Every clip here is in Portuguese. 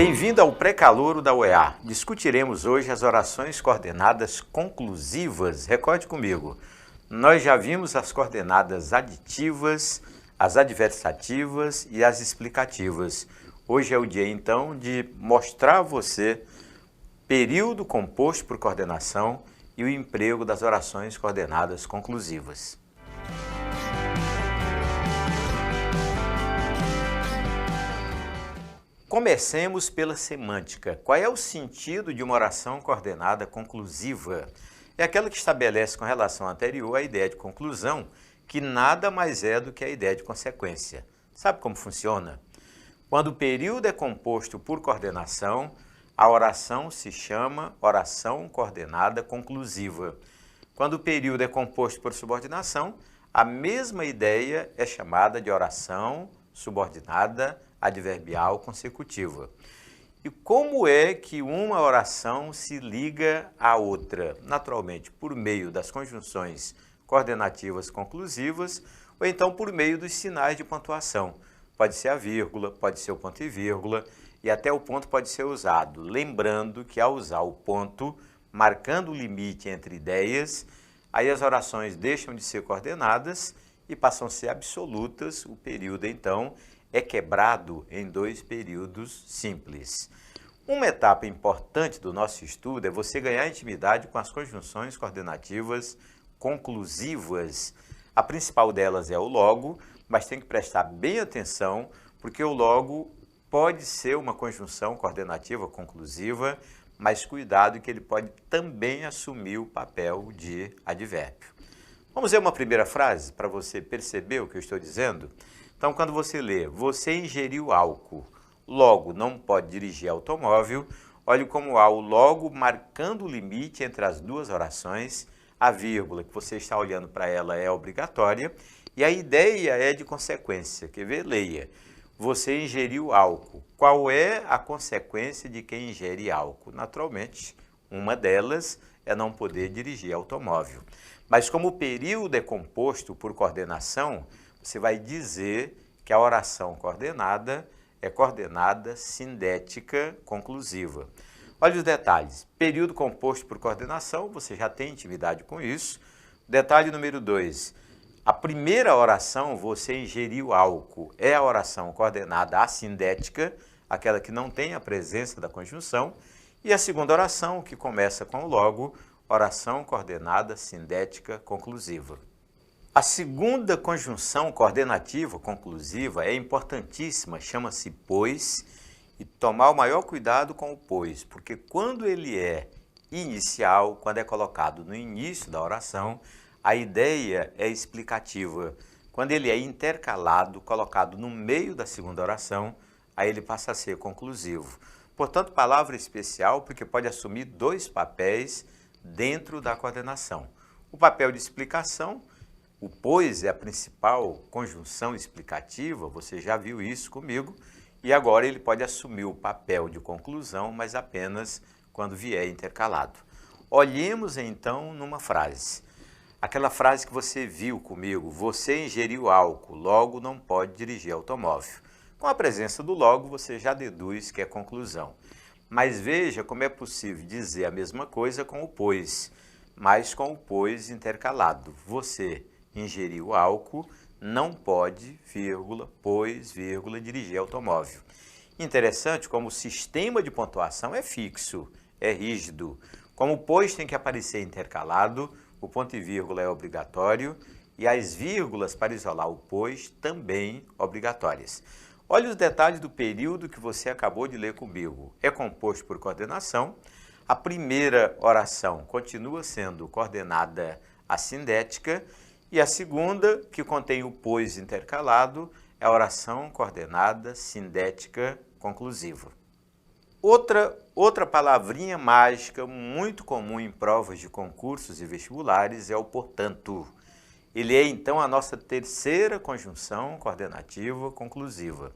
Bem-vindo ao pré-calouro da UEA. Discutiremos hoje as orações coordenadas conclusivas. Recorde comigo, nós já vimos as coordenadas aditivas, as adversativas e as explicativas. Hoje é o dia, então, de mostrar a você período composto por coordenação e o emprego das orações coordenadas conclusivas. Comecemos pela semântica. Qual é o sentido de uma oração coordenada conclusiva? É aquela que estabelece com relação anterior a ideia de conclusão, que nada mais é do que a ideia de consequência. Sabe como funciona? Quando o período é composto por coordenação, a oração se chama oração coordenada conclusiva. Quando o período é composto por subordinação, a mesma ideia é chamada de oração subordinada adverbial consecutiva. E como é que uma oração se liga à outra? Naturalmente, por meio das conjunções coordenativas conclusivas ou então por meio dos sinais de pontuação. Pode ser a vírgula, pode ser o ponto e vírgula e até o ponto pode ser usado. Lembrando que ao usar o ponto, marcando o limite entre ideias, aí as orações deixam de ser coordenadas e passam a ser absolutas. O período, então, é quebrado em dois períodos simples. Uma etapa importante do nosso estudo é você ganhar intimidade com as conjunções coordenativas conclusivas. A principal delas é o logo, mas tem que prestar bem atenção, porque o logo pode ser uma conjunção coordenativa conclusiva, mas cuidado que ele pode também assumir o papel de advérbio. Vamos ver uma primeira frase para você perceber o que eu estou dizendo? Então, quando você lê, você ingeriu álcool, logo não pode dirigir automóvel, olhe como há o logo marcando o limite entre as duas orações, a vírgula que você está olhando para ela é obrigatória e a ideia é de consequência. Quer ver? Leia. Você ingeriu álcool. Qual é a consequência de quem ingere álcool? Naturalmente, uma delas é não poder dirigir automóvel. Mas como o período é composto por coordenação, você vai dizer que a oração coordenada é coordenada sindética conclusiva. Olha os detalhes. Período composto por coordenação, você já tem intimidade com isso. Detalhe número 2. A primeira oração, você ingeriu álcool, é a oração coordenada assindética, aquela que não tem a presença da conjunção. E a segunda oração, que começa com o logo, oração coordenada sindética conclusiva. A segunda conjunção coordenativa conclusiva é importantíssima, chama-se pois, e tomar o maior cuidado com o pois, porque quando ele é inicial, quando é colocado no início da oração, a ideia é explicativa. Quando ele é intercalado, colocado no meio da segunda oração, aí ele passa a ser conclusivo. Portanto, palavra especial, porque pode assumir dois papéis dentro da coordenação. O papel de explicação. O pois é a principal conjunção explicativa, você já viu isso comigo, e agora ele pode assumir o papel de conclusão, mas apenas quando vier intercalado. Olhemos então numa frase. Aquela frase que você viu comigo, você ingeriu álcool, logo não pode dirigir automóvel. Com a presença do logo, você já deduz que é conclusão. Mas veja como é possível dizer a mesma coisa com o pois, mas com o pois intercalado. Você ingeriu álcool, não pode, vírgula, pois, vírgula, dirigir automóvel. Interessante como o sistema de pontuação é fixo, é rígido. Como o pois tem que aparecer intercalado, o ponto e vírgula é obrigatório e as vírgulas para isolar o pois também obrigatórias. Olha os detalhes do período que você acabou de ler comigo. É composto por coordenação. A primeira oração continua sendo coordenada assindética e a segunda, que contém o pois intercalado, é a oração coordenada sindética conclusiva. Outra palavrinha mágica muito comum em provas de concursos e vestibulares é o portanto. Ele é, então, a nossa terceira conjunção coordenativa conclusiva.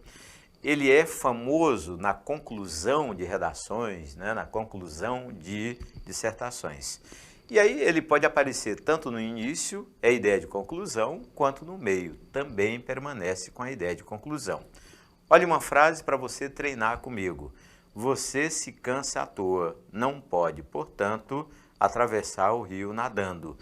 Ele é famoso na conclusão de redações, na conclusão de dissertações. E aí ele pode aparecer tanto no início, é a ideia de conclusão, quanto no meio, também permanece com a ideia de conclusão. Olha uma frase para você treinar comigo. você se cansa à toa, não pode, portanto, atravessar o rio nadando.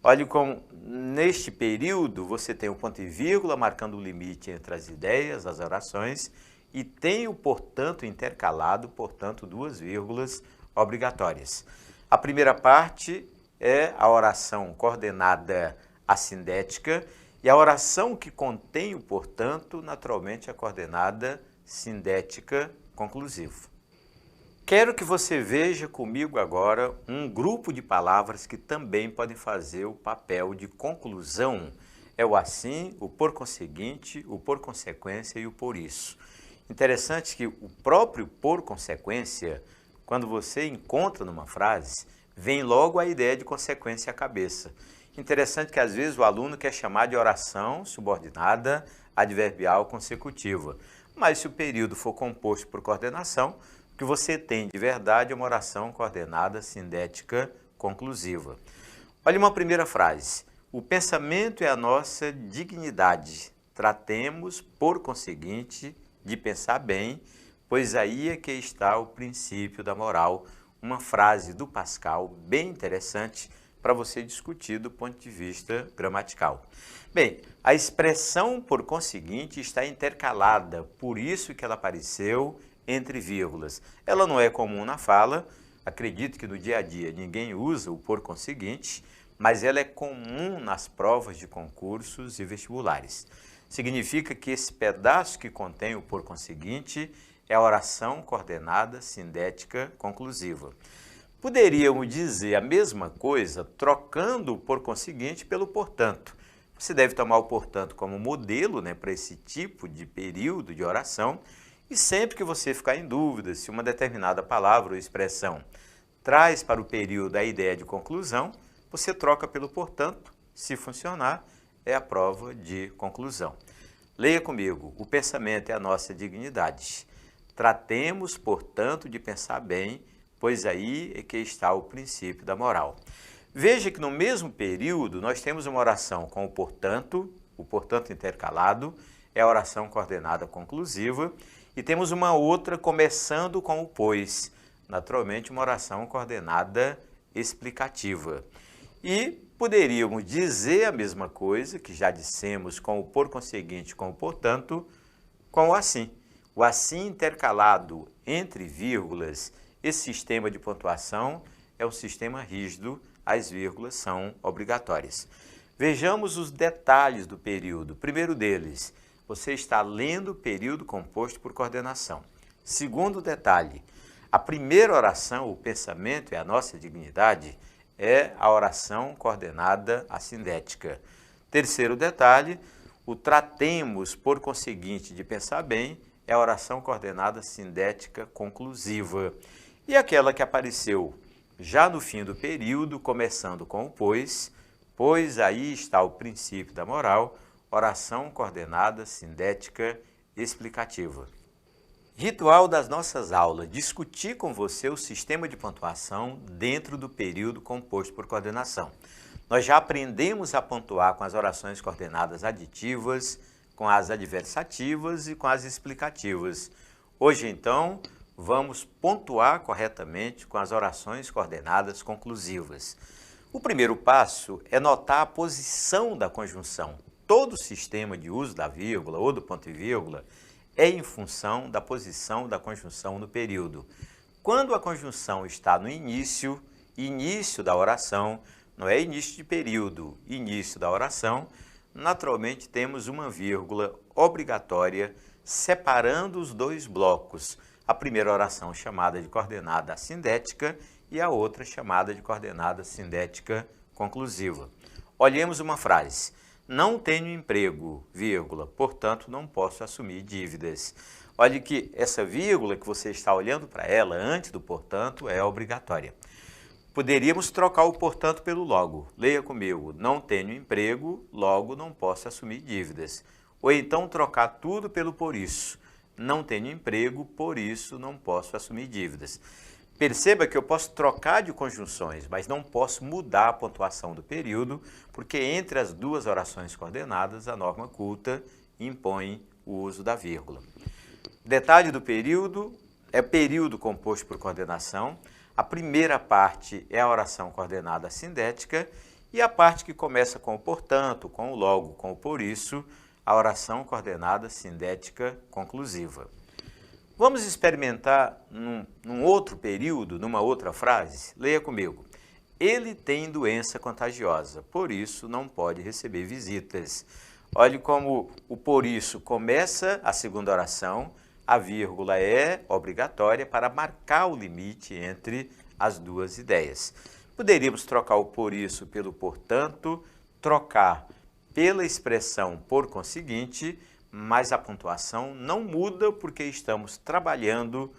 Olhe como, neste período, você tem o ponto e vírgula marcando o limite entre as ideias, as orações, e tem o portanto intercalado, portanto, duas vírgulas obrigatórias. A primeira parte é a oração coordenada assindética, e a oração que contém o portanto, naturalmente, é coordenada sindética conclusiva. Quero que você veja comigo agora um grupo de palavras que também podem fazer o papel de conclusão. É o assim, o por conseguinte, o por consequência e o por isso. Interessante que o próprio por consequência, quando você encontra numa frase, vem logo a ideia de consequência à cabeça. Interessante que às vezes o aluno quer chamar de oração subordinada adverbial consecutiva, mas se o período for composto por coordenação, o que você tem de verdade é uma oração coordenada sindética conclusiva. Olha uma primeira frase. O pensamento é a nossa dignidade. Tratemos, por conseguinte, de pensar bem, pois aí é que está o princípio da moral. Uma frase do Pascal bem interessante para você discutir do ponto de vista gramatical. Bem, a expressão por conseguinte está intercalada, por isso que ela apareceu entre vírgulas. Ela não é comum na fala, acredito que no dia a dia ninguém usa o por conseguinte, mas ela é comum nas provas de concursos e vestibulares. Significa que esse pedaço que contém o por conseguinte é a oração coordenada sindética conclusiva. Poderíamos dizer a mesma coisa trocando o por conseguinte pelo portanto. Você deve tomar o portanto como modelo, para esse tipo de período de oração, e sempre que você ficar em dúvida se uma determinada palavra ou expressão traz para o período a ideia de conclusão, você troca pelo portanto. Se funcionar, é a prova de conclusão. Leia comigo. O pensamento é a nossa dignidade. Tratemos, portanto, de pensar bem, pois aí é que está o princípio da moral. Veja que no mesmo período nós temos uma oração com o portanto intercalado, é a oração coordenada conclusiva, e temos uma outra começando com o pois, naturalmente uma oração coordenada explicativa. E poderíamos dizer a mesma coisa que já dissemos com o por conseguinte, com o portanto, com o assim. O assim intercalado entre vírgulas, esse sistema de pontuação é um sistema rígido, as vírgulas são obrigatórias. Vejamos os detalhes do período. Primeiro deles, você está lendo o período composto por coordenação. Segundo detalhe, a primeira oração, o pensamento é a nossa dignidade, é a oração coordenada assindética. Terceiro detalhe, o tratemos, por conseguinte, de pensar bem, é a oração coordenada sindética conclusiva. E aquela que apareceu já no fim do período, começando com o pois aí está o princípio da moral, oração coordenada sindética explicativa. Ritual das nossas aulas, discutir com você o sistema de pontuação dentro do período composto por coordenação. Nós já aprendemos a pontuar com as orações coordenadas aditivas, com as adversativas e com as explicativas. Hoje, então, vamos pontuar corretamente com as orações coordenadas conclusivas. O primeiro passo é notar a posição da conjunção. Todo sistema de uso da vírgula ou do ponto e vírgula é em função da posição da conjunção no período. Quando a conjunção está no início da oração, não é início de período, início da oração, naturalmente temos uma vírgula obrigatória separando os dois blocos. A primeira oração chamada de coordenada assindética e a outra chamada de coordenada sindética conclusiva. Olhemos uma frase. Não tenho emprego, vírgula, portanto não posso assumir dívidas. Olhe que essa vírgula que você está olhando para ela antes do portanto é obrigatória. Poderíamos trocar o portanto pelo logo. Leia comigo. Não tenho emprego, logo não posso assumir dívidas. Ou então trocar tudo pelo por isso. Não tenho emprego, por isso não posso assumir dívidas. Perceba que eu posso trocar de conjunções, mas não posso mudar a pontuação do período, porque entre as duas orações coordenadas, a norma culta impõe o uso da vírgula. Detalhe do período, é período composto por coordenação. A primeira parte é a oração coordenada sindética e a parte que começa com o portanto, com o logo, com o por isso, a oração coordenada sindética conclusiva. Vamos experimentar num outro período, numa outra frase? Leia comigo. Ele tem doença contagiosa, por isso não pode receber visitas. Olhe como o por isso começa a segunda oração, a vírgula é obrigatória para marcar o limite entre as duas ideias. Poderíamos trocar o por isso pelo portanto, trocar pela expressão por conseguinte, mas a pontuação não muda porque estamos trabalhando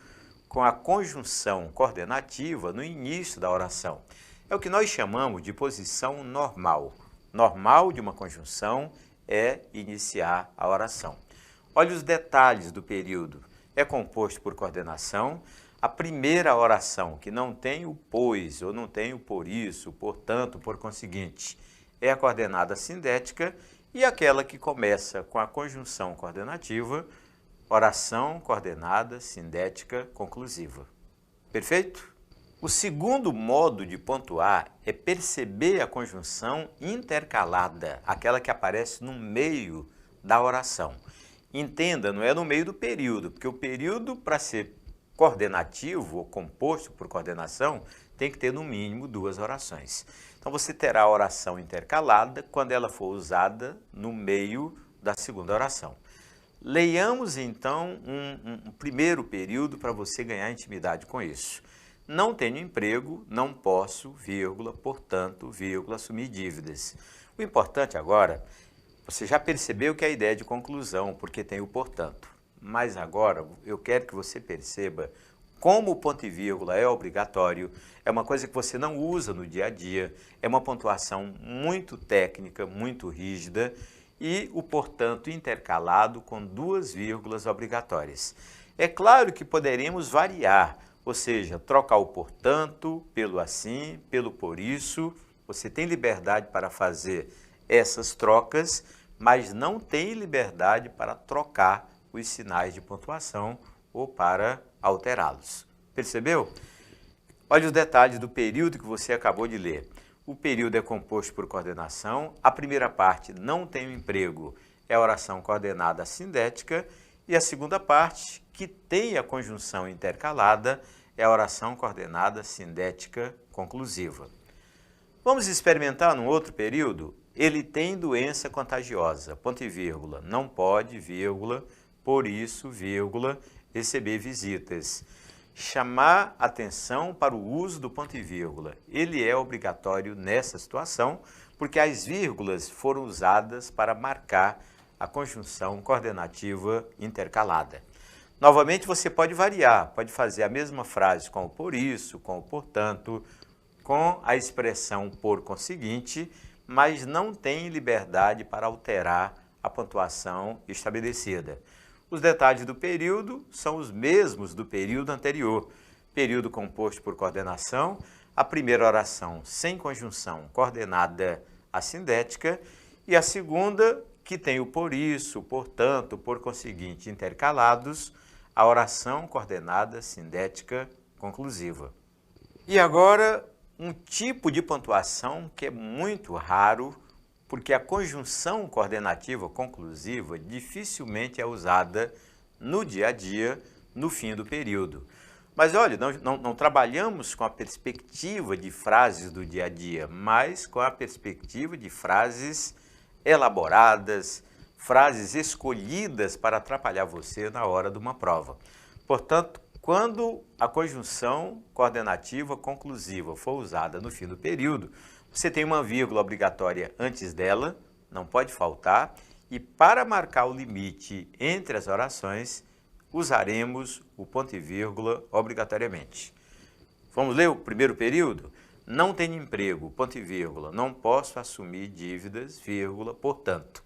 com a conjunção coordenativa no início da oração. É o que nós chamamos de posição normal. Normal de uma conjunção é iniciar a oração. Olhe os detalhes do período. É composto por coordenação. A primeira oração, que não tem o pois, ou não tem o por isso, portanto, por conseguinte, é a coordenada sindética, e aquela que começa com a conjunção coordenativa, oração coordenada sindética conclusiva. Perfeito? O segundo modo de pontuar é perceber a conjunção intercalada, aquela que aparece no meio da oração. Entenda, não é no meio do período, porque o período, para ser coordenativo ou composto por coordenação, tem que ter no mínimo duas orações. Então você terá a oração intercalada quando ela for usada no meio da segunda oração. Leiamos então um primeiro período para você ganhar intimidade com isso. Não tenho emprego, não posso, vírgula, portanto, vírgula, assumir dívidas. O importante agora, você já percebeu que é a ideia de conclusão, porque tem o portanto. Mas agora eu quero que você perceba como o ponto e vírgula é obrigatório, é uma coisa que você não usa no dia a dia, é uma pontuação muito técnica, muito rígida, e o portanto intercalado com duas vírgulas obrigatórias. É claro que poderemos variar, ou seja, trocar o portanto pelo assim, pelo por isso. Você tem liberdade para fazer essas trocas, mas não tem liberdade para trocar os sinais de pontuação ou para alterá-los. Percebeu? Olha os detalhes do período que você acabou de ler. O período é composto por coordenação, a primeira parte, não tenho emprego, é a oração coordenada sindética, e a segunda parte, que tem a conjunção intercalada, é a oração coordenada sindética conclusiva. Vamos experimentar num outro período? Ele tem doença contagiosa, ponto e vírgula, não pode, vírgula, por isso, vírgula, receber visitas. Chamar atenção para o uso do ponto e vírgula. Ele é obrigatório nessa situação, porque as vírgulas foram usadas para marcar a conjunção coordenativa intercalada. Novamente, você pode variar, pode fazer a mesma frase com o por isso, com o portanto, com a expressão por conseguinte, mas não tem liberdade para alterar a pontuação estabelecida. Os detalhes do período são os mesmos do período anterior. Período composto por coordenação, a primeira oração sem conjunção coordenada assindética e a segunda que tem o por isso, portanto, por conseguinte intercalados, a oração coordenada sindética conclusiva. E agora, um tipo de pontuação que é muito raro, porque a conjunção coordenativa conclusiva dificilmente é usada no dia a dia, no fim do período. Mas olha, não trabalhamos com a perspectiva de frases do dia a dia, mas com a perspectiva de frases elaboradas, frases escolhidas para atrapalhar você na hora de uma prova. Portanto, quando a conjunção coordenativa conclusiva for usada no fim do período, você tem uma vírgula obrigatória antes dela, não pode faltar, e para marcar o limite entre as orações, usaremos o ponto e vírgula obrigatoriamente. Vamos ler o primeiro período? Não tenho emprego, ponto e vírgula, não posso assumir dívidas, vírgula, portanto.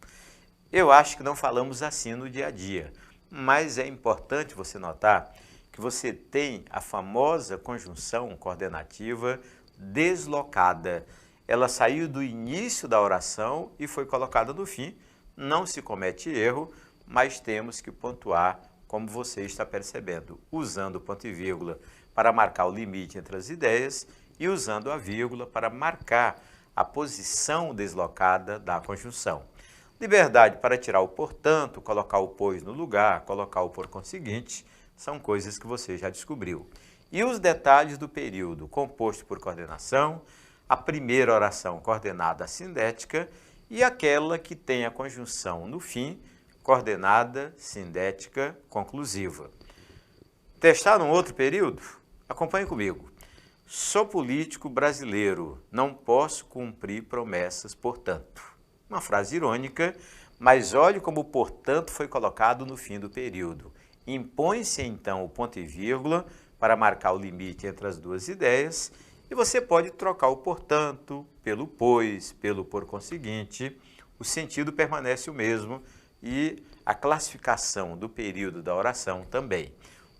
Eu acho que não falamos assim no dia a dia, mas é importante você notar que você tem a famosa conjunção coordenativa deslocada. Ela saiu do início da oração e foi colocada no fim. Não se comete erro, mas temos que pontuar como você está percebendo, usando o ponto e vírgula para marcar o limite entre as ideias e usando a vírgula para marcar a posição deslocada da conjunção. Liberdade para tirar o portanto, colocar o pois no lugar, colocar o por conseguinte, são coisas que você já descobriu. E os detalhes do período composto por coordenação, a primeira oração coordenada assindética e aquela que tem a conjunção no fim, coordenada sindética conclusiva. Testar um outro período? Acompanhe comigo. Sou político brasileiro, não posso cumprir promessas, portanto. Uma frase irônica, mas olhe como o portanto foi colocado no fim do período. Impõe-se então o ponto e vírgula para marcar o limite entre as duas ideias e você pode trocar o portanto pelo pois, pelo por conseguinte. O sentido permanece o mesmo e a classificação do período da oração também.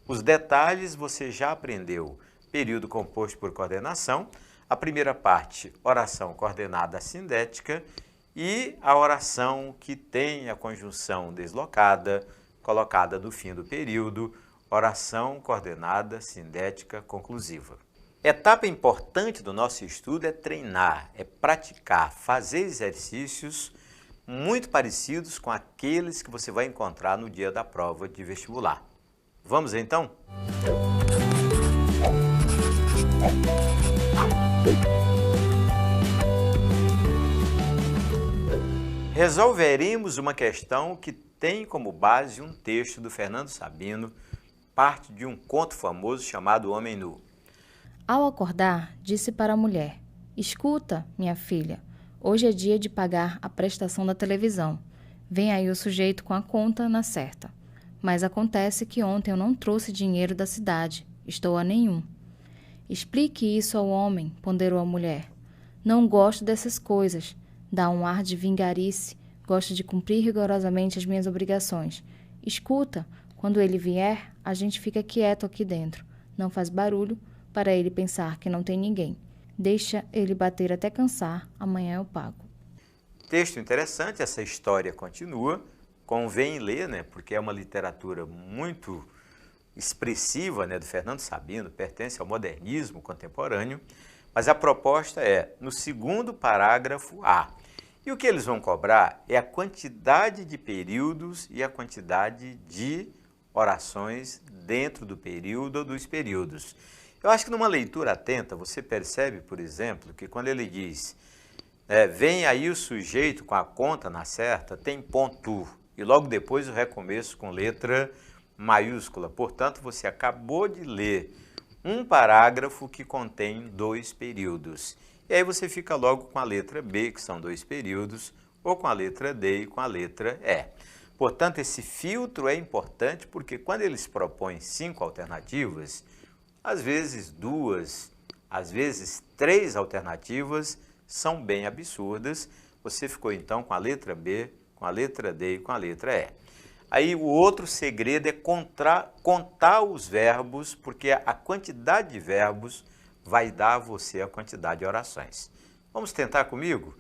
Os detalhes você já aprendeu. Período composto por coordenação, a primeira parte, oração coordenada sindética, e a oração que tem a conjunção deslocada, colocada no fim do período, oração coordenada sindética conclusiva. Etapa importante do nosso estudo é treinar, é praticar, fazer exercícios muito parecidos com aqueles que você vai encontrar no dia da prova de vestibular. Vamos então? Resolveremos uma questão que tem como base um texto do Fernando Sabino, parte de um conto famoso chamado Homem Nu. Ao acordar, disse para a mulher: "Escuta, minha filha, hoje é dia de pagar a prestação da televisão. Vem aí o sujeito com a conta na certa. Mas acontece que ontem eu não trouxe dinheiro da cidade, estou a nenhum." "Explique isso ao homem", ponderou a mulher. "Não gosto dessas coisas. Dá um ar de vingarice. Gosto de cumprir rigorosamente as minhas obrigações. Escuta, quando ele vier, a gente fica quieto aqui dentro. Não faz barulho, para ele pensar que não tem ninguém. Deixa ele bater até cansar, amanhã eu pago." Texto interessante, essa história continua. Convém ler, porque é uma literatura muito expressiva, do Fernando Sabino, pertence ao modernismo contemporâneo, mas a proposta é no segundo parágrafo A. E o que eles vão cobrar é a quantidade de períodos e a quantidade de orações dentro do período ou dos períodos. Eu acho que numa leitura atenta você percebe, por exemplo, que quando ele diz vem aí o sujeito com a conta na certa, tem ponto, e logo depois o recomeço com letra maiúscula. Portanto, você acabou de ler um parágrafo que contém 2 períodos. E aí você fica logo com a letra B, que são 2 períodos, ou com a letra D e com a letra E. Portanto, esse filtro é importante porque quando eles propõem 5 alternativas, às vezes 2, às vezes 3 alternativas são bem absurdas. Você ficou então com a letra B, com a letra D e com a letra E. Aí o outro segredo é contar os verbos, porque a quantidade de verbos vai dar a você a quantidade de orações. Vamos tentar comigo?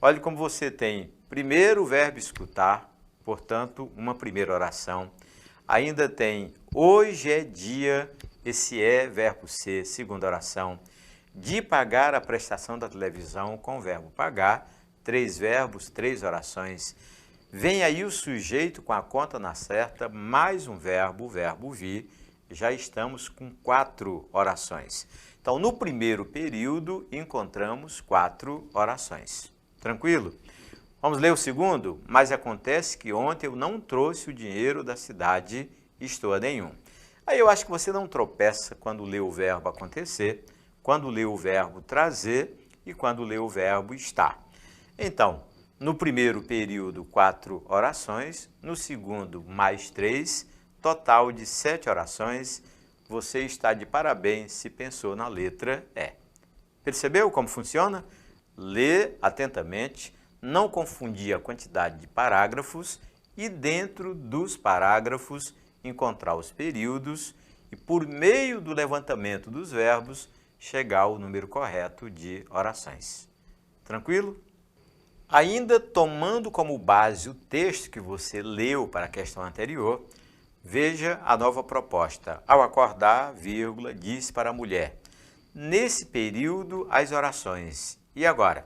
Olhe como você tem primeiro o verbo escutar, portanto, uma primeira oração. Ainda tem hoje é dia, esse é verbo ser, segunda oração. De pagar a prestação da televisão com o verbo pagar, 3 verbos, 3 orações. Vem aí o sujeito com a conta na certa, mais um verbo, o verbo vir, já estamos com 4 orações. Então, no primeiro período, encontramos 4 orações. Tranquilo? Vamos ler o segundo? Mas acontece que ontem eu não trouxe o dinheiro da cidade, estou a nenhum. Aí eu acho que você não tropeça quando lê o verbo acontecer, quando lê o verbo trazer e quando lê o verbo estar. Então, no primeiro período, 4 orações, no segundo, mais 3, total de 7 orações. Você está de parabéns se pensou na letra E. Percebeu como funciona? Lê atentamente, não confundir a quantidade de parágrafos e dentro dos parágrafos encontrar os períodos e por meio do levantamento dos verbos chegar ao número correto de orações. Tranquilo? Ainda tomando como base o texto que você leu para a questão anterior, Veja a nova proposta. Ao acordar, vírgula, disse para a mulher. Nesse período, as orações. E agora?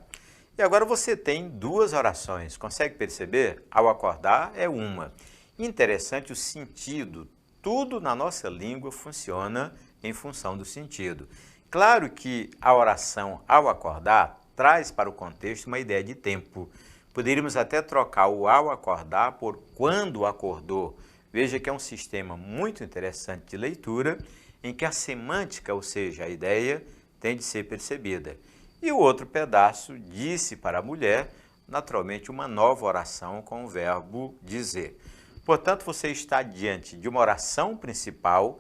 E agora você tem duas orações. Consegue perceber? Ao acordar é uma. Interessante o sentido. Tudo na nossa língua funciona em função do sentido. Claro que a oração ao acordar traz para o contexto uma ideia de tempo. Poderíamos até trocar o ao acordar por quando acordou. Veja que é um sistema muito interessante de leitura, em que a semântica, ou seja, a ideia, tem de ser percebida. E o outro pedaço, disse para a mulher, naturalmente uma nova oração com o verbo dizer. Portanto, você está diante de uma oração principal,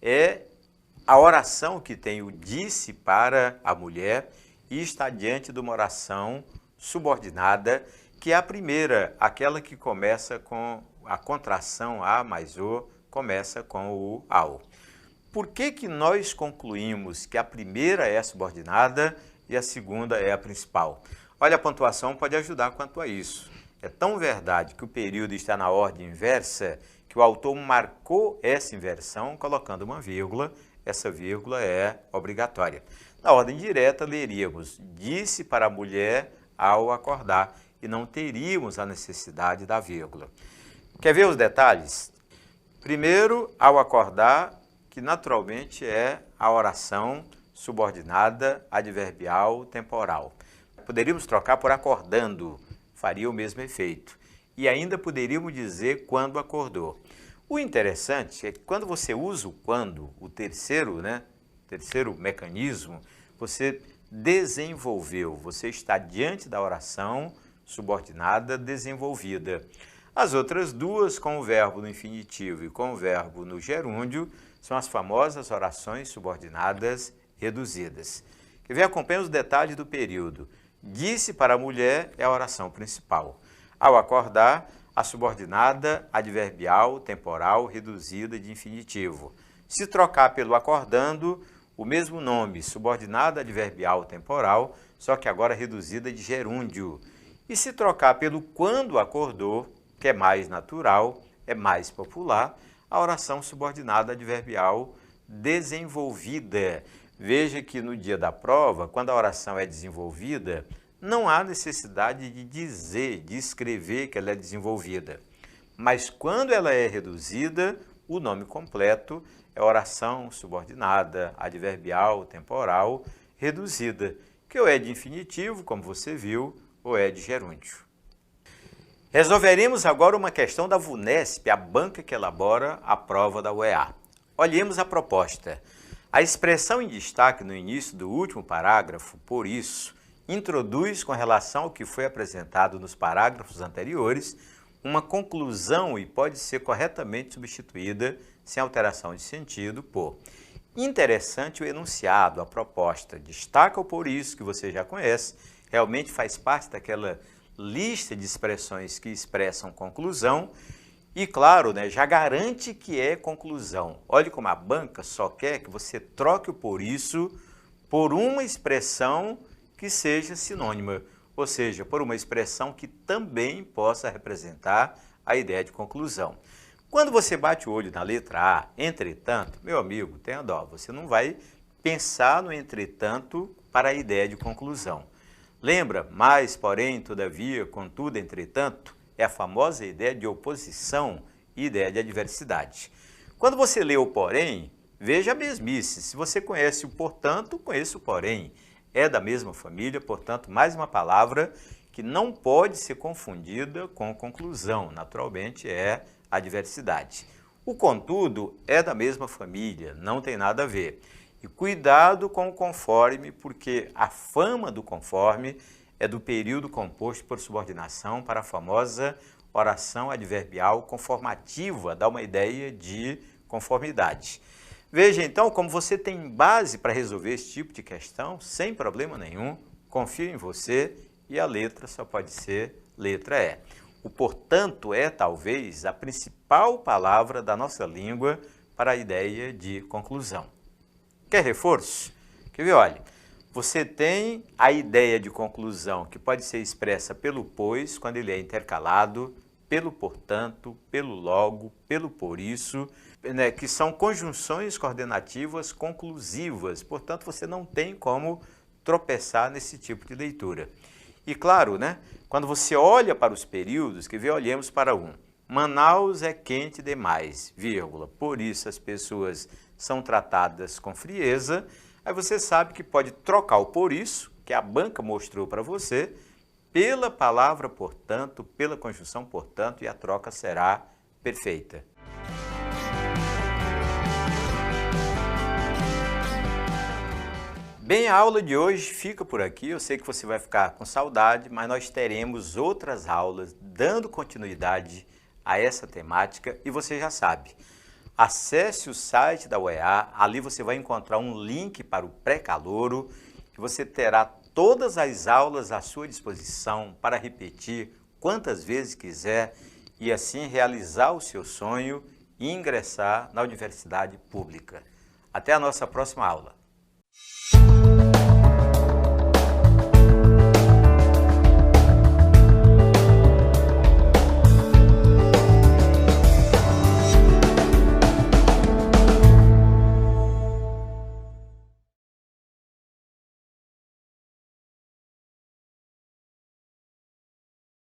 é a oração que tem o disse para a mulher, e está diante de uma oração subordinada, que é a primeira, aquela que começa com a contração a mais o, começa com o ao. Por que nós concluímos que a primeira é subordinada e a segunda é a principal? Olha, a pontuação pode ajudar quanto a isso. É tão verdade que o período está na ordem inversa que o autor marcou essa inversão colocando uma vírgula. Essa vírgula é obrigatória. Na ordem direta, leríamos disse para a mulher ao acordar e não teríamos a necessidade da vírgula. Quer ver os detalhes? Primeiro, ao acordar, que naturalmente é a oração subordinada adverbial temporal. Poderíamos trocar por acordando, faria o mesmo efeito. E ainda poderíamos dizer quando acordou. O interessante é que quando você usa o quando, o terceiro mecanismo, você desenvolveu, você está diante da oração subordinada desenvolvida. As outras duas, com o verbo no infinitivo e com o verbo no gerúndio, são as famosas orações subordinadas reduzidas. Quer ver? Acompanhe os detalhes do período. Disse para a mulher é a oração principal. Ao acordar, a subordinada adverbial temporal reduzida de infinitivo. Se trocar pelo acordando, o mesmo nome, subordinada adverbial temporal, só que agora reduzida de gerúndio. E se trocar pelo quando acordou, que é mais natural, é mais popular, a oração subordinada adverbial desenvolvida. Veja que no dia da prova, quando a oração é desenvolvida, não há necessidade de dizer, de escrever que ela é desenvolvida. Mas quando ela é reduzida, o nome completo é oração subordinada adverbial temporal reduzida, que ou é de infinitivo, como você viu, ou é de gerúndio. Resolveremos agora uma questão da VUNESP, a banca que elabora a prova da UEA. Olhemos a proposta. A expressão em destaque no início do último parágrafo, por isso, introduz, com relação ao que foi apresentado nos parágrafos anteriores, uma conclusão e pode ser corretamente substituída, sem alteração de sentido, por interessante o enunciado, a proposta. Destaca o por isso, que você já conhece, realmente faz parte daquela lista de expressões que expressam conclusão e, claro, já garante que é conclusão. Olhe como a banca só quer que você troque o por isso por uma expressão que seja sinônima, ou seja, por uma expressão que também possa representar a ideia de conclusão. Quando você bate o olho na letra A, entretanto, meu amigo, tenha dó, você não vai pensar no entretanto para a ideia de conclusão. Lembra? Mas, porém, todavia, contudo, entretanto, é a famosa ideia de oposição e ideia de adversidade. Quando você lê o porém, veja a mesmice. Se você conhece o portanto, conheça o porém. É da mesma família, portanto, mais uma palavra que não pode ser confundida com conclusão. Naturalmente, é adversidade. O contudo é da mesma família, não tem nada a ver. E cuidado com o conforme, porque a fama do conforme é do período composto por subordinação para a famosa oração adverbial conformativa, dá uma ideia de conformidade. Veja então como você tem base para resolver esse tipo de questão sem problema nenhum, confio em você e a letra só pode ser letra E. O portanto é talvez a principal palavra da nossa língua para a ideia de conclusão. Quer reforço? Quer ver? Olha, você tem a ideia de conclusão que pode ser expressa pelo pois, quando ele é intercalado, pelo portanto, pelo logo, pelo por isso, né, que são conjunções coordenativas conclusivas. Portanto, você não tem como tropeçar nesse tipo de leitura. E claro, né, quando você olha para os períodos, olhemos para um. Manaus é quente demais, vírgula. Por isso as pessoas são tratadas com frieza. Aí você sabe que pode trocar o por isso, que a banca mostrou para você, pela palavra portanto, pela conjunção portanto, e a troca será perfeita. Bem, a aula de hoje fica por aqui. Eu sei que você vai ficar com saudade, mas nós teremos outras aulas dando continuidade a essa temática e você já sabe. Acesse o site da UEA, ali você vai encontrar um link para o pré-calouro e você terá todas as aulas à sua disposição para repetir quantas vezes quiser e assim realizar o seu sonho e ingressar na universidade pública. Até a nossa próxima aula.